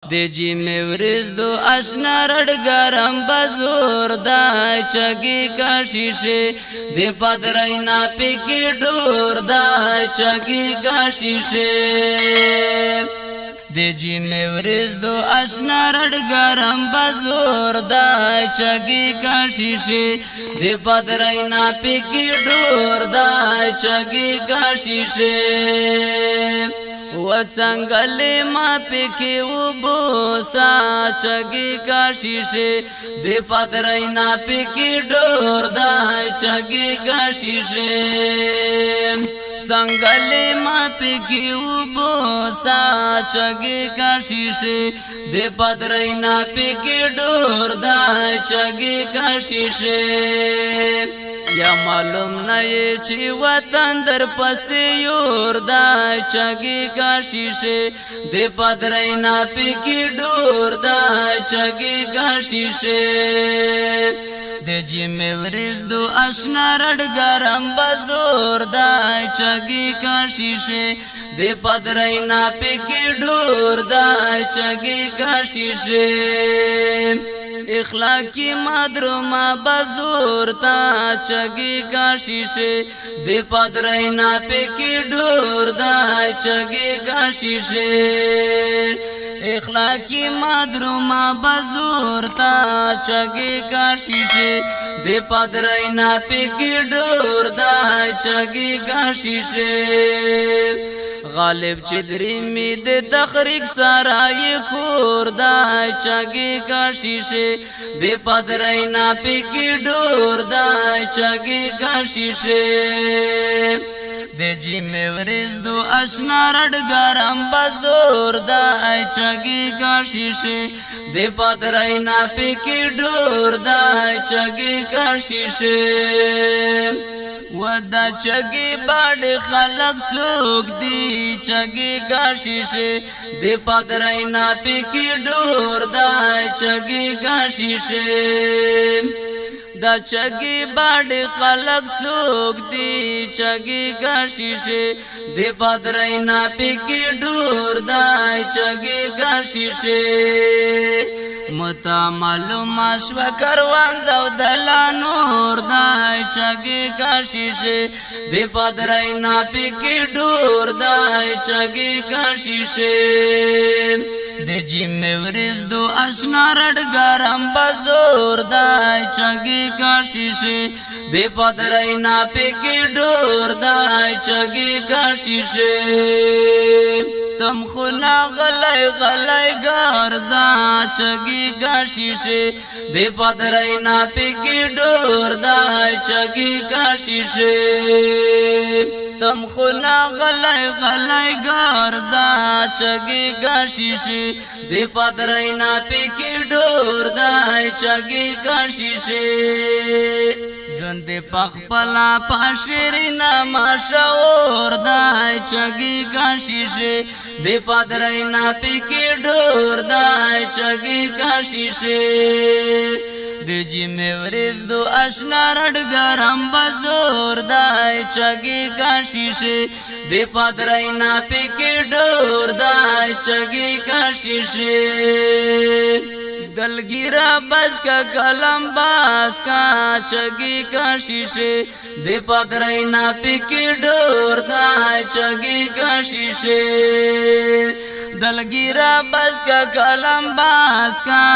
دی جی میں ورز دو اشنا رڑ گرم بزور دای چگی کا شیشے دی پدرینا پکی ڈور دای چگی کا شیشے دی جی میں ورز دو اشنا رڑ گرم بزور دای چگی کا شیشے دی پدرینا پکی ڈور دای چگی کا شیشے وڅنګلې ما پکې وبوسا چګي کا شیشه دی پدرینا پکې ډور دای چګي کا شیشه څنګلې ما پکې وبوسا چګي کا شیشه دی پدرینا پکې ډور دای چګي کا شیشه یا معلوم نئی چی وطن در پسی یور دای چگی کا شیشه دی پدرینا پکی ڈور دای چگی کا شیشه دی جی میں ورز دو اشنا رڑ گرم بزور دای چگی کا شیشه دی پدرینا پکی ڈور دای چگی کا شیشه اخلاقی مدروما بزور تا چگی کا شیشه دی پدرینا پکی ڈور دای چگی کا شیشه اخلاقی مدروما بزور تا چگی کا شیشه دی پدرینا پکی ڈور دای چگی کا شیشه غالب چدری می د تخریق سرای خور دای چگی کا شیشه دی پدرینا پکی ڈور دای چگی کا شیشه دی جی میں ورز دو اشنا رڑ گرم بزور دای چگی کا شیشه دی پدرینا پکی ڈور دای چگی کا شیشه ودا چگی باڑ خلق څوک دی چگی کا شیشه دی پدرینا پکی ڈور دای چگی کا شیشه دا چگی باڑ خلق څوک دی چگی کا شیشه دی پدرینا پکی ڈور دای چگی کا شیشه متا معلوم شو کروان دو دلا نور دای چگی کا شیشه دی پدرینا پکی ڈور دای چگی کا شیشه دی جی میں ورز دو اشنا رڑ گرم بزور دای چگی کا شیشه دی پدرینا پکی ڈور دای چگی کا شیشه تم خنا غلی غلی گارزا چگی کا شیشه دی پدرینا پکی ڈور دای چگی کا شیشه تم خنا غلی غلی گارزا چگی کا شیشه دی پدرینا پکی ڈور دای چگی کا شیشه ژوند پخ پلا پاشرینا ما شعور دای چگی کا شیشه دی پدرینا پکی ڈور دای چگی کا شیشه دی جی میں ورز دو اشنا رڑ گرم بزور دای چگی کا شیشه دی پدرینا پکی ڈور دای چگی کا شیشه دلگیرا بس کا کلم باس کا چگی کا شیشه دی پدرینا پکی ڈور دای چگی کا شیشه دلگیرا بس کا کلم باس کا